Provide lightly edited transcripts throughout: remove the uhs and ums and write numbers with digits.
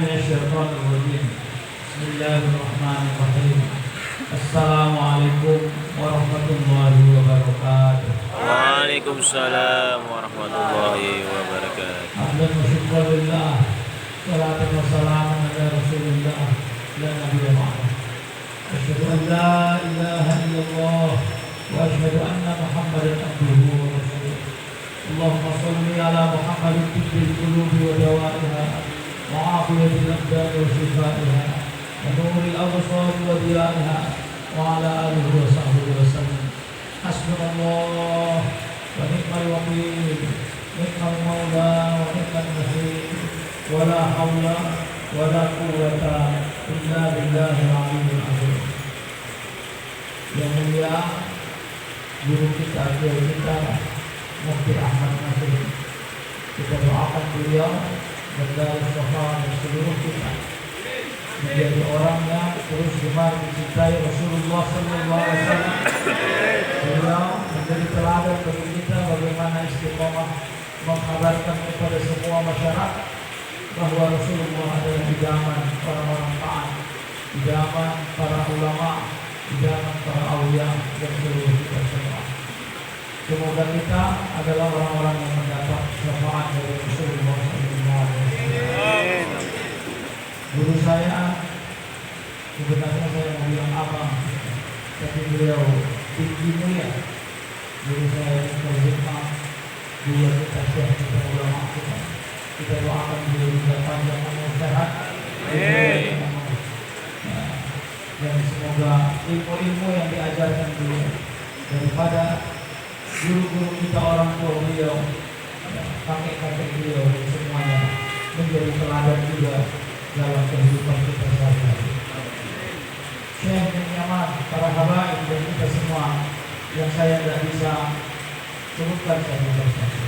Minasyaitonirrajim. Bismillahirrahmanirrahim. Assalamualaikum warahmatullahi wabarakatuh. Waalaikumsalam warahmatullahi wabarakatuh. Ahlan wa syukran lillah. Salatu wassalamu ala Rasulillah la nabiyya ba'dah. Asyhadu an la ilaha illallah wa asyhadu anna Muhammadan abduhu wa rasuluh. Allahumma shalli ala Muhammadin tibbil qulubi wa dawaiha wa afiyatil abdani wa shifaiha wa nuril absari wa diyaiha wa ala alihi wa sahbihi wa sallam. Hasbunallah wa ni'mal wakil, ni'mal maula wa ni'mal nasir, wa la hawla wa la quwwata illa billahil aliyyil azim. Yang mulia guru kita, kiai kita Mufti Ahmad Nasir, kita doakan beliau dan dari syafaat dan seluruh kita menjadi orang yang terus gemar mencintai Rasulullah SAW. Beliau menjadi teladan bagi kita bagaimana istiqomah mengkabarkan kepada semua masyarakat bahwa Rasulullah adalah idaman orang-orang taat, idaman para ulama, idaman para awliya dan seluruh kita semua. Semoga kita adalah orang-orang yang mendapat syafaat dari Rasulullah SAW. Guru saya, sebenarnya saya mau bilang abang, tapi beliau tinggi mulia. Guru saya berhikmah, beliau kita syekh, kita ulama kita. Kita doakan beliau juga panjang umur sehat. Dan semoga ilmu-ilmu yang diajarkan beliau daripada guru-guru kita, orang tua beliau, kakek-kakek beliau, semuanya menjadi teladan juga dalam kehidupan kita sehari-hari. Syekh bin Yaman, para habaib dan kita semua yang saya tidak bisa sebutkan satu persatu.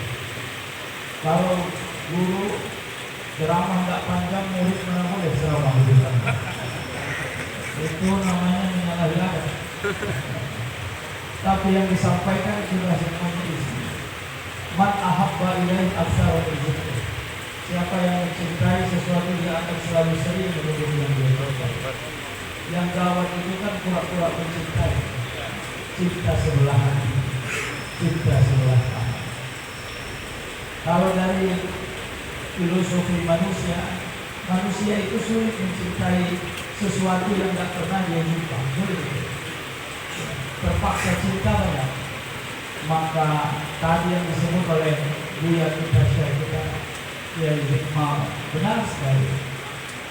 Kalau guru ceramah tidak panjang, murid mana boleh ceramah juga. Itu namanya menyalahi adab. Tapi yang disampaikan sudah semuanya isi. Man ahabba ilaih aktsara dzikr. Siapa yang mencintai sesuatu dia akan selalu sering menyebut yang dia lakukan. Yang gawat itu kan pura-pura mencintai. Cinta sebelah hati, cinta sebelah tangan. Kalau dari filosofi manusia, manusia itu sulit mencintai sesuatu yang tidak pernah dia jumpa. Sulit. Terpaksa cinta banyak. Maka tadi yang disebut oleh Buya kita, Syekh kita, Kiai Hikmah, benar sekali.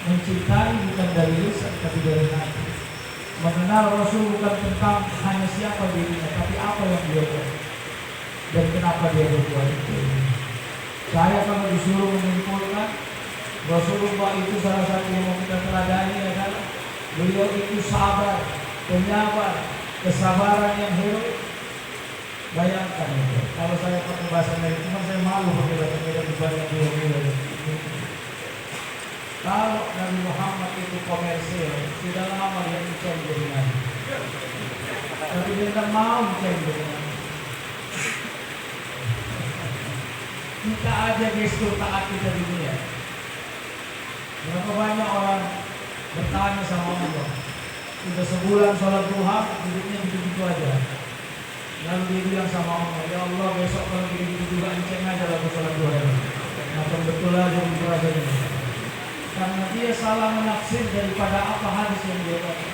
Mencintai bukan dari lisan tapi dari hati. Mengenal Rasul bukan tentang hanya siapa dirinya, tapi apa yang dia buat dan kenapa dia berbuat itu. Saya kalau disuruh menyimpulkan, Rasulullah itu salah satu yang mau kita teladani adalah beliau itu sabar, penyabar, kesabaran yang heroik. Bayangkan itu. Kalau saya pakai bahasa Medan, cuma saya malu pakai bahasa Medan dibanding beliau. Kalau Nabi Muhammad itu komersil, sudah lama dia mencari jadi nabi. Tapi dia tidak mau mencari jadi nabi. Kita aja gestur taat kita di dunia. Berapa banyak orang bertanya sama Allah, sudah sebulan sholat duha, hidupnya begitu aja. Lalu dia bilang sama Allah, ya Allah besok kalau begitu juga enceng aja lah sholat duha ini. Maka betul aja berasa ini. Karena dia salah menafsir daripada apa hadis yang dia baca.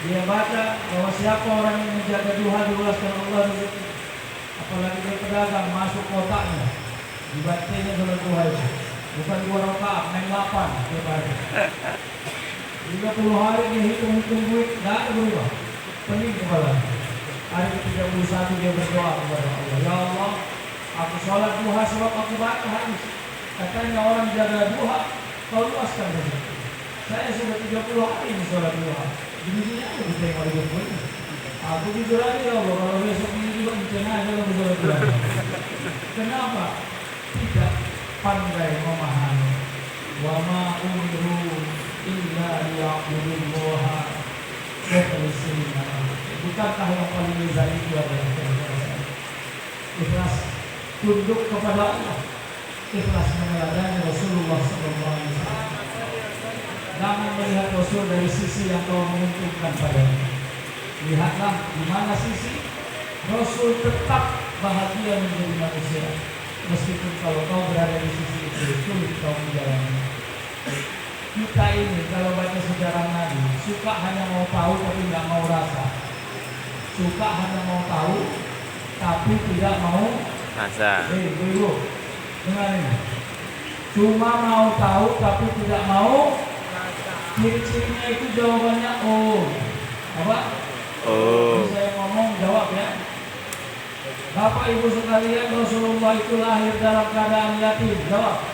Dia baca bahwa siapa orang yang menjaga duha diulaskan Allah rezeki. Apalagi dia pedagang masuk kotaknya, dibantainya sholat duha itu. Bukan 2 rakaat, main 8 tiap hari. 30 hari dia hitung-hitung duit, tidak ada berubah. Pening kepala. Hari ke-31 dia berdoa kepada Allah, ya Allah, aku sholat duha sebab aku baca hadis. Katanya orang jaga duha, kau luaskan rezeki. Saya sudah 30 hari ini sholat duha. Gini-gini aja ditengok hidupku ini. Aku jujur aja ya Allah, kalau besok ini juga mencengah aja kalau sholat duha. Kenapa? Tidak pandai memahami. Wa ma umiru illa liya'budullaha mukhlisina. Bukankah yang paling lezat itu adalah keikhlasan? Ikhlas tunduk kepada Allah, ikhlas meneladani Rasulullah SAW. Jangan melihat Rasul dari sisi yang kau menguntungkan padanya. Lihatlah di mana sisi Rasul tetap bahagia menjadi manusia. Meskipun kalau kau berada di sisi itu sulit kau menjalani. Kita ini kalau baca sejarah Nabi suka hanya mau tahu tapi nggak mau rasa. Suka hanya mau tahu tapi tidak mau Masa. dulu. Dengar ini. Cuma mau tahu tapi tidak mau. Ciri-cirinya itu jawabannya oh. Apa? Oh. Saya ngomong jawab ya. Bapak Ibu sekalian, Rasulullah itu lahir dalam keadaan yatim. Jawab.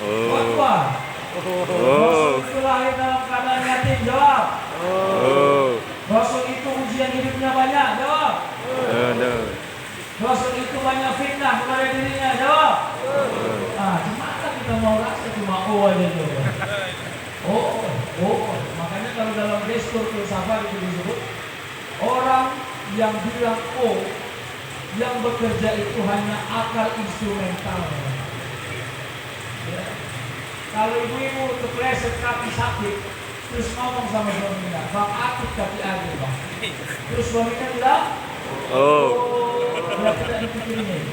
Oh. Apa? Oh. Rasul itu lahir dalam keadaan yatim. Jawab. Oh. Rasul itu ujian hidupnya banyak. Jawab. No. Rasul itu banyak fitnah kepada dirinya. Jawab. Cuma kita mau rasa cuma oh aja jawab. Oh. Makanya kalau dalam gestur filsafat itu disebut orang yang bilang oh, yang bekerja itu hanya akal instrumental. Ya. Kalau ibu-ibu kepleset kaki sakit, terus ngomong sama suaminya, bang akut kaki aja bang. Terus suaminya bilang, Oh. ya tidak dipikirin.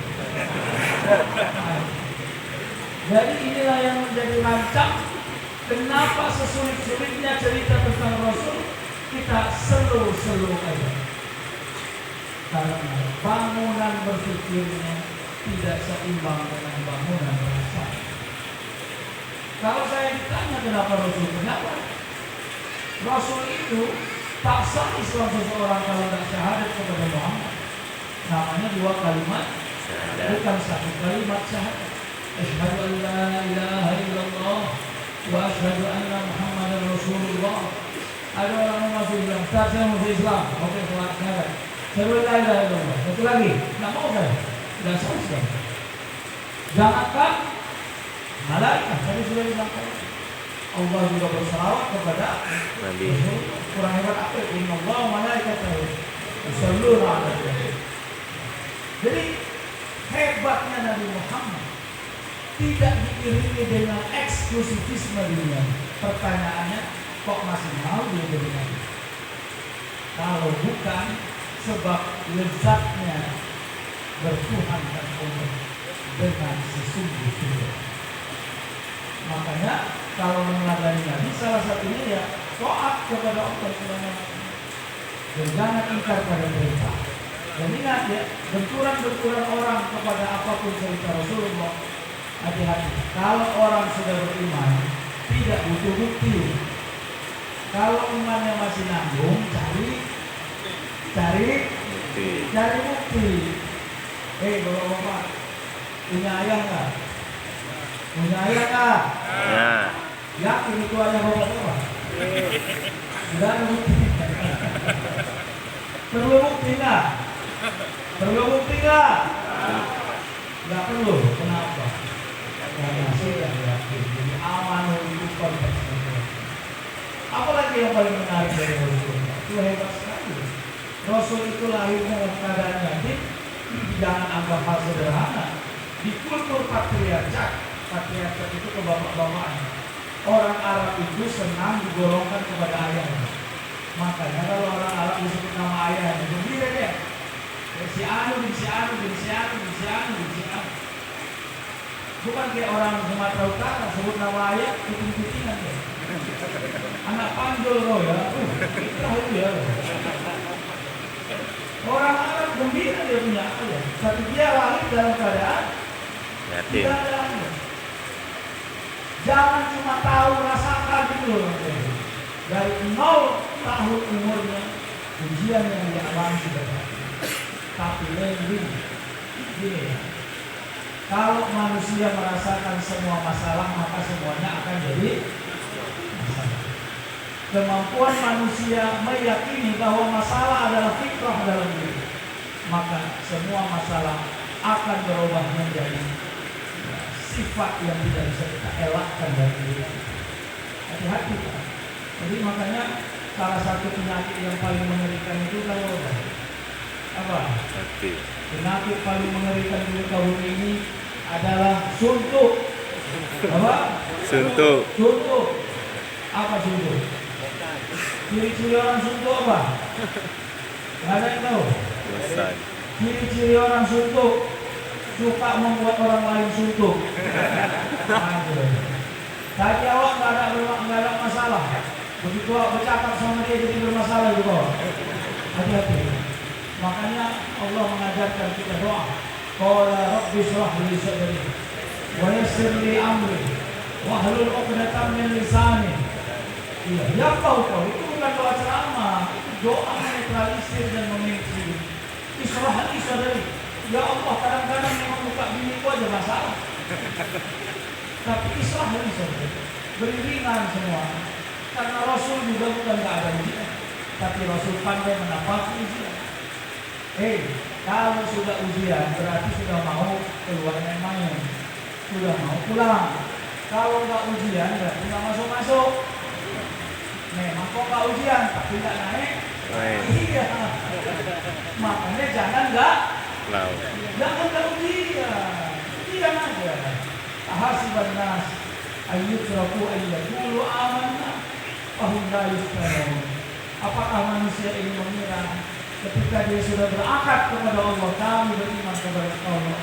Jadi inilah yang menjadi rancang. Kenapa sesulit-sulitnya cerita tentang Rasul kita slow aja. Karena bangunan berpikirnya tidak seimbang dengan bangunan rasa. Kalau saya ditanya kenapa Rasul, kenapa? Rasul itu tak sah Islam seseorang kalau tidak syahadat kepada Muhammad. Namanya 2 kalimat, bukan 1 kalimat syahadat. Asyhadu an la ilaha illallah wa asyhadu anna Muhammadar Rasulullah. Ada orang yang masuk Islam, saya masuk Islam, oke syahadat. Seru la ilaha illallah. Satu lagi, nggak mau kan? Nggak sah. Jangankan malaikat, tadi sudah disampaikan. Allah juga bersalawat kepada Nabi. Kurang hebat apa? Inna Allah malaikatahu yusholluna 'alan nabi. Jadi hebatnya Nabi Muhammad tidak diiringi dengan eksklusivisme dunia. Pertanyaannya, kok masih mau dia jadi nabi? Kalau bukan sebab lezatnya bertuhan dan Allah dengan sesungguh-sungguh. Makanya kalau meneladani Nabi salah satunya ya taat kepada Allah SWT. Dan jangan ingkar pada perintah. Dan ingat ya, benturan-benturan orang kepada apapun cerita Rasulullah, hati-hati. Kalau orang sudah beriman tidak butuh bukti. Kalau imannya masih nanggung, cari bukti. Bapak-bapak, punya ayah nggak? Punya ayah nggak? Ya. Yakin itu ayah bapak-bapak? Sudah ada bukti. Perlu bukti nggak? Nggak perlu. Kenapa? Karena sudah yakin. Jadi aman itu konteksnya. Apalagi yang paling menarik dari Rasulullah? Itu hebat sekali. Rasul itu lahir dalam keadaan yatim. Jangan anggap hal sederhana. Di kultur patriarkat itu kebapak-bapakan. Orang Arab itu senang digolongkan kepada ayahnya. Makanya kalau orang Arab disebut nama ayahnya, gembira dia. Si Anu. Bukan kayak orang Sumatera Utara sebut nama ayah puting-putingan dia. Anak panjol loh ya. Tahu ya. Orang Arab gembira dia punya ayah. Tapi dia lahir dalam keadaan Yatim. tidak ada ayah. Jangan cuma tahu rasakan gitu. Dari 0 tahun umurnya ujian yang dia alami sudah ada. Tapi lebih gini ya. Kalau manusia merasakan semua masalah, maka semuanya akan jadi masalah. Kemampuan manusia meyakini bahwa masalah adalah fitrah dalam diri, maka semua masalah akan berubah menjadi sifat yang tidak bisa kita elakkan dari diri. Hati-hati Pak. Jadi makanya salah satu penyakit yang paling mengerikan itu apa? Penyakit paling mengerikan di tahun ini adalah suntuk. Apa? Suntuk. Apa suntuk? Ciri-ciri orang suntuk apa? Nggak ada yang tahu. Bosan. Ciri-ciri orang suntuk suka membuat orang lain suntuk. Tadi awak nggak ada masalah. Begitu awak bercakap sama dia jadi bermasalah juga. Hati-hati. Makanya Allah mengajarkan kita doa. Qala rabbi shrah li sadri wa yassir li amri wahlul 'uqdatam min lisani. Iya, ya kau itu bukan doa ceramah, doa menetralisir dan memiliki. Ishrah li sadri. Ya Allah, kadang-kadang memang buka biniku aja masalah. Tapi ishrah li sadri. Beri ringan semua. Karena Rasul juga bukan gak ada ujian, tapi Rasul pandai menapaki ujian. Kalau sudah ujian berarti sudah mau keluar main-main, sudah mau pulang. Kalau nggak ujian berarti nggak masuk-masuk. Memang kok nggak ujian tapi nggak naik. Iya. Makanya jangan nggak ujian. Diam aja. Ahasiban nas ayyutraku ayyaqulu amanna wa hum la yuftanun. Apakah manusia ini mengira ketika dia sudah berakad kepada Allah, kami beriman kepada Allah,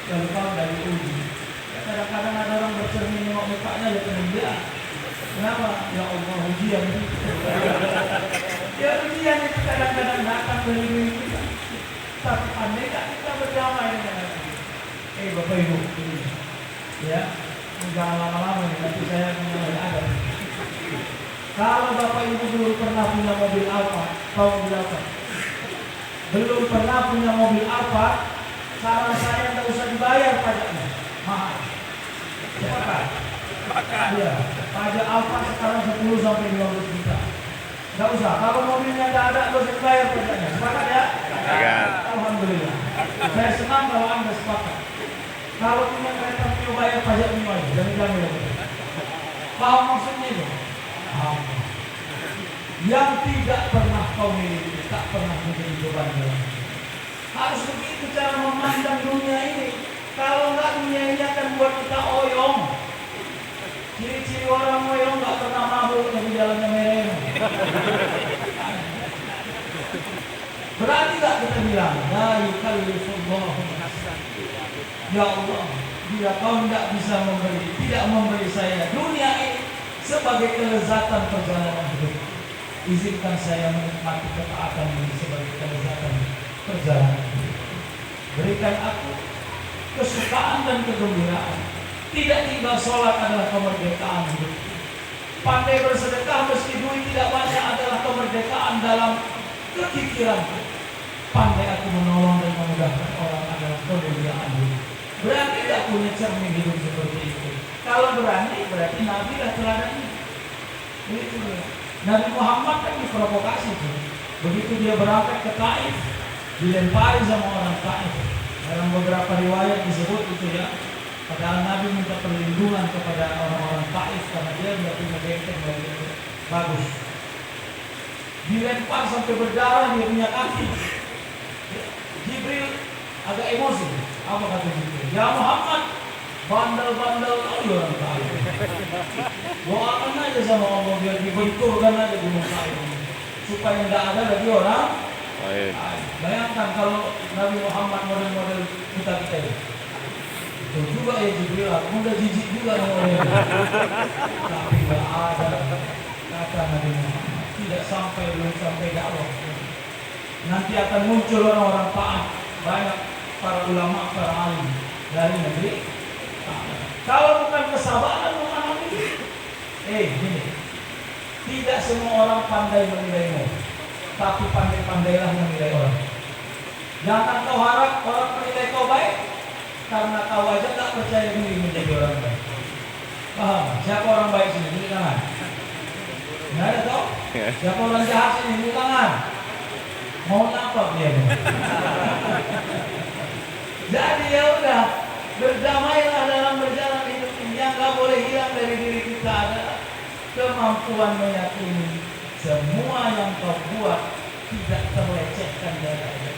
lalu kau dari uji. Kadang-kadang ada orang bercermin nengok mukanya ya kena dia. Kenapa? Ya Allah, ujian. Ya ujian itu kadang-kadang datang dari diri kita. Tapi andai kan kita berdamai dengan Allah. Bapak Ibu, ini ya, jangan lama-lama nih, nanti saya mulai ada. Kalau Bapak Ibu belum pernah punya mobil Alfa, tahu mobil apa? Belum pernah punya mobil Alfa, saran saya tidak usah dibayar pajaknya, mahal. Sepakat? Iya, pajak Alfa sekarang 10 sampai 15 juta. Tidak usah, kalau mobilnya tidak ada, tidak usah dibayar pajaknya. Sepakat ya? Sepakat. Alhamdulillah. Saya senang kalau Anda sepakat. Kalau punya kereta Mio bayar pajak Mio aja, jangan-jangan. Paham maksudnya itu? Yang tidak pernah kau miliki, tak pernah menjadi beban dalam. Harus begitu cara memandang dunia ini. Kalau enggak, dunia ini akan buat kita oyong. Ciri-ciri orang oyong enggak pernah mabuk tapi jalannya mereng. Berani enggak kita bilang, la yukallifullahu nafsan. Ya Allah, bila kau tidak bisa memberi, tidak memberi saya dunia ini sebagai kelezatan perjalanan hidup, izinkan saya menikmati ketaatan ini sebagai kelezatan perjalanan hidup. Berikan aku kesukaan dan kegembiraan. Tidak tinggal sholat adalah kemerdekaan hidup. Pandai bersedekah meski duit tidak banyak adalah kemerdekaan dalam kekikiranku. Pandai aku menolong dan memudahkan orang adalah kemuliaan hidup. Berarti tidak punya cermin hidup seperti itu. Kalau berani berarti Nabi lah teladannya. Begitu ya. Nabi Muhammad kan diprovokasi tuh. Begitu dia berangkat ke Taif, dilempari sama orang Taif. Dalam beberapa riwayat disebut itu ya. Padahal Nabi minta perlindungan kepada orang-orang Taif karena dia tidak punya benteng yang bagus. Dilempar sampai berdarah dia punya kaki. Jibril agak emosi. Apa kata Jibril? Ya Muhammad, bandel-bandel kali orang Taif. Doakan aja sama Allah biar dibenturkan aja gunung Taif supaya tidak ada lagi orang. Bayangkan kalau Nabi Muhammad model-model kita ini. Itu juga ya Jibril, aku udah jijik juga namanya. Tapi tidak ada kata Nabi Muhammad. Tidak sampai, belum sampai dakwah. Nanti akan muncul orang-orang taat. Banyak para ulama, para alim dari negeri. Kalau bukan kesabaran, bukan ini. Gini. Tidak semua orang pandai menilaimu, tapi pandai-pandailah menilai orang. Jangan kau harap orang menilai kau baik, karena kau aja tak percaya diri menjadi orang baik. Paham? Siapa orang baik sini? Ini tangan. Nggak ada tau? Siapa orang jahat sini? Ini tangan. Mau apa dia? Jadi ya udah, berdamailah dalam berjalan hidup ini. Yang nggak boleh hilang dari diri kita adalah kemampuan meyakini semua yang kau buat tidak terlecehkan dari Allah.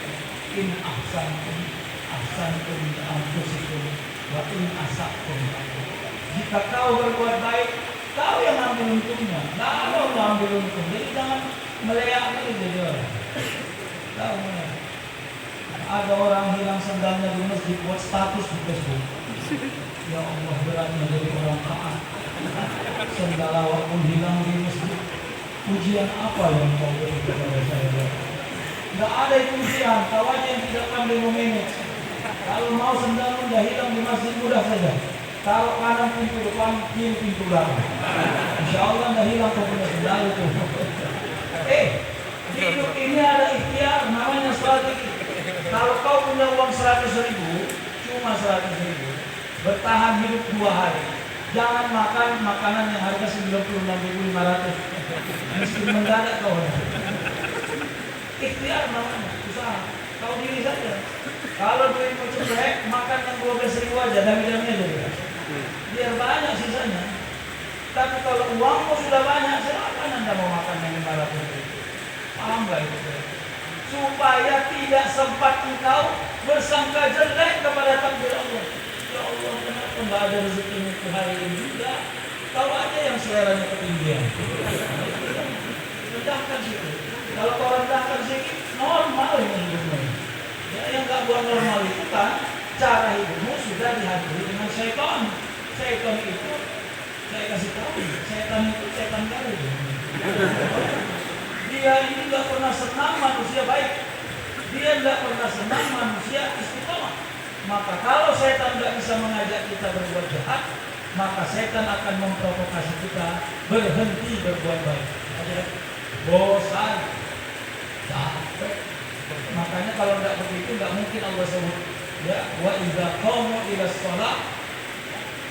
In ahsantum ahsantum li anfusikum wa in asa'tum. Jika kau berbuat baik, kau yang ambil untungnya. Nggak ada Allah ambil untung. Jadi jangan meleak lagi jadi orang. Tahu nggak? Ada orang hilang sendalnya di masjid buat status di Facebook. Ya Allah, beratnya jadi orang taat. Sendal awak pun hilang di masjid. Ujian apa yang kau beri kepada saya? Nggak ada itu ujian. Kau aja yang tidak pandai memanage. Kalau mau sendal udah hilang di masjid, mudah saja. Taruh kanan pintu depan, kiri pintu belakang. Insya Allah nggak hilang kau punya sendal itu. Hidup ini ada ikhtiar, namanya strategi. Kalau kau punya uang 100.000, cuma 100.000, bertahan hidup 2 hari. Jangan makan makanan yang harga 96.500. Miskin mendadak kau. Ikhtiar namanya, usaha. Kau diri saja. Kalau duitmu ceplek, makan yang 12.000 aja, dami-dami aja. Biar banyak sisanya. Tapi kalau uangmu sudah banyak, silakan Anda mau makan yang 500.000. Paham nggak itu? Supaya tidak sempat engkau bersangka jelek kepada takdir Allah. Ya Allah, kenapa nggak ada rezeki untuk hari ini juga? Kau aja yang seleranya ketinggian. Rendahkan situ. Kalau kau rendahkan sedikit, normal ini hidupmu. Ya, yang nggak buat normal itu kan cara hidupmu sudah dihadiri dengan syaitan. Syaitan itu, saya kasih tahu, syaitan itu setan baru. Dia ini nggak pernah senang manusia baik. Dia nggak pernah senang manusia istiqomah. Maka kalau setan nggak bisa mengajak kita berbuat jahat, maka setan akan memprovokasi kita berhenti berbuat baik. Bosan, capek. Makanya kalau nggak begitu nggak mungkin Allah sebut ya wa idza qamu ila shalah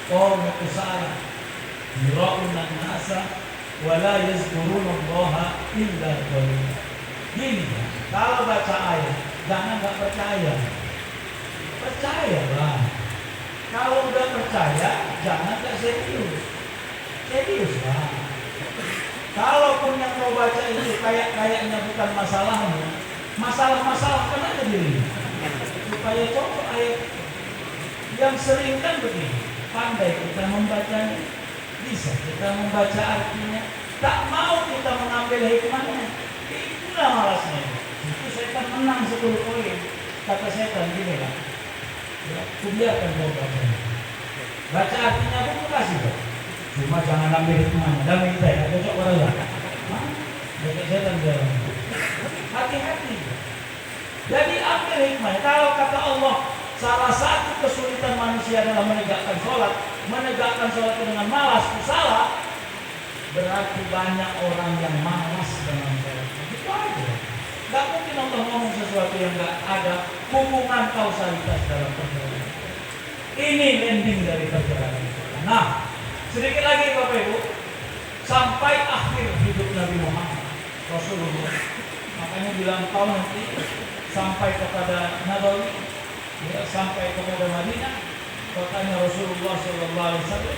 qamu kusala yura'una an-nasa wa la yazkuruna Allah illa qalila. Gini, kalau baca ayat jangan nggak percaya. Percayalah. Kalau udah percaya jangan nggak serius. Serius lah. Kalaupun yang kau baca itu kayaknya bukan masalahmu, masalah-masalahkan aja diri. Supaya contoh ayat yang sering kan begini, pandai kita membacanya, bisa kita membaca artinya, tak mau kita mengambil hikmahnya, itulah malasnya. Itu setan menang 10 poin. Kata setan gini lah, ya, kubiarkan kau baca. Baca artinya pun kasih kok. Cuma jangan ambil hikmahnya, dan minta ya, cocok orang ya. Baca setan jalan. Hati-hati. Jadi ambil hikmah. Kalau kata Allah, salah satu kesulitan manusia adalah menegakkan sholat dengan malas, salah. Berarti banyak orang yang malas dengan sholat. Itu aja. Gak mungkin Allah ngomong sesuatu yang gak ada hubungan kausalitas dalam perjalanan. Ini landing dari perjalanan. Nah, sedikit lagi Bapak Ibu, sampai akhir hidup Nabi Muhammad Rasulullah. Makanya bilang kau nanti sampai kepada Nabawi, ya, sampai kepada Madinah, katanya Rasulullah SAW,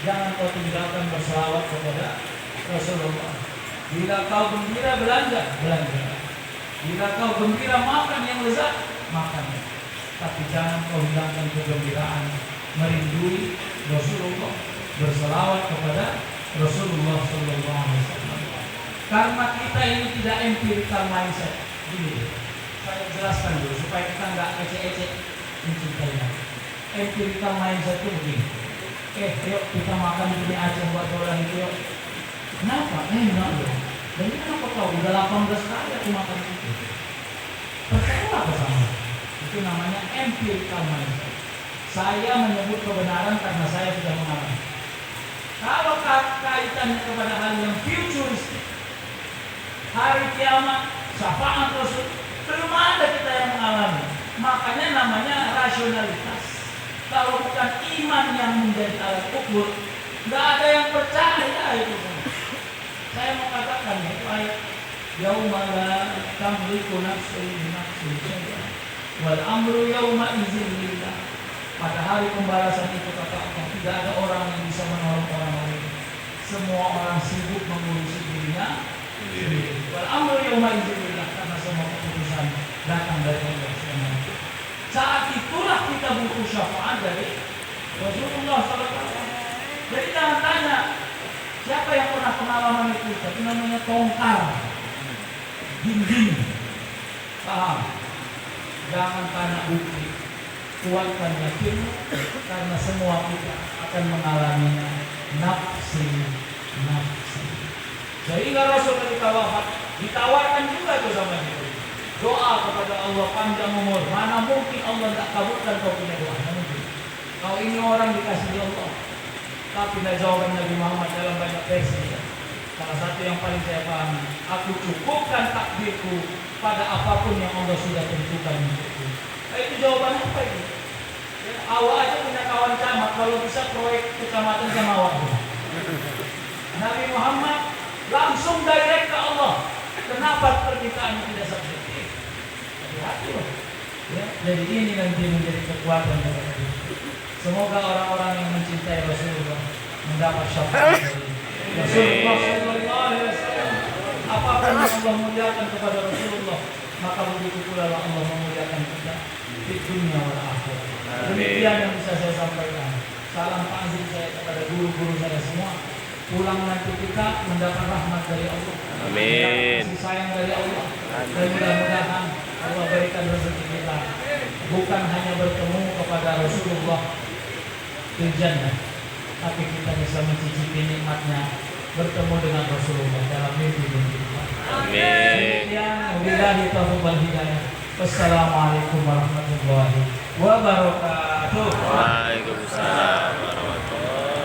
jangan kau tinggalkan berselawat kepada Rasulullah. Bila kau gembira belanja. Bila kau gembira makan yang lezat, makan. Tapi jangan kau hilangkan kegembiraan merindui Rasulullah, berselawat kepada Rasulullah SAW. Karena kita ini tidak empirical mindset. Gini, saya jelaskan dulu supaya kita nggak ecek-ecek mencintainya. Empirical mindset itu begini. Yuk kita makan di Aceh buat orang itu. Yuk. Kenapa? Enak loh. Dan kenapa kau udah 18 kali aku makan itu? Percayalah bersama. Itu namanya empirical mindset. Saya menyebut kebenaran karena saya sudah mengalami. Kalau kaitannya kepada hal yang futuristik, hari kiamat, syafaat Rasul, belum ada kita yang mengalami. Makanya namanya rasionalitas. Kalau bukan iman yang menjadi alat ukur, nggak ada yang percaya itu. Saya mau katakan itu ayat yauma la tamliku nafsun li nafsin syai'an wal amru yauma idzin lillah. Pada hari pembalasan itu kata Allah, tidak ada orang yang bisa menolong orang lain. Semua orang sibuk mengurusi dirinya sendiri. Wal amru yauma idzin lillah, karena semua keputusan datang dari Allah SWT. Saat itulah kita butuh syafaat dari Rasulullah SAW. Jadi jangan tanya siapa yang tongkar dinding. Paham? Jangan karena bukti, kuatkan yakinmu, karena semua kita akan mengalaminya. Nafsi. Sehingga Rasul ketika wafat ditawarkan juga tuh sama dia. Doa kepada Allah panjang umur. Mana mungkin Allah tak kabulkan kau punya doa? Mana mungkin? Kau ini orang dikasih Allah. Tapi jawaban Nabi Muhammad dalam banyak versi. Salah satu yang paling saya pahami, aku cukupkan takdirku pada apapun yang Allah sudah tentukan untukku. Nah, itu jawaban apa itu? Ya, awak aja punya kawan camat, kalau bisa proyek kecamatan sama awak. Nabi Muhammad langsung direct ke Allah. Kenapa permintaannya tidak subjektif? Hati-hati loh. Ya, jadi ini nanti menjadi kekuatan kepada kita. Semoga orang-orang yang mencintai Rasulullah mendapat syafaat dari Rasulullah Sallallahu Alaihi Wasallam. Apapun yang Allah muliakan kepada Rasulullah, maka begitu pula Allah memuliakan kita di dunia wal akhirat. Demikian yang bisa saya sampaikan. Salam takzim saya kepada guru-guru saya semua. Pulang nanti kita mendapat rahmat dari Allah. Amin. Kasih sayang dari Allah. Dan mudah-mudahan Allah berikan rezeki kita bukan hanya bertemu kepada Rasulullah di jannah, tapi kita bisa mencicipi nikmatnya bertemu dengan Rasulullah dalam mimpi dan kehidupan. Amin. Wabillahi taufiq wal hidayah. Wassalamualaikum warahmatullahi wabarakatuh. Waalaikumsalam.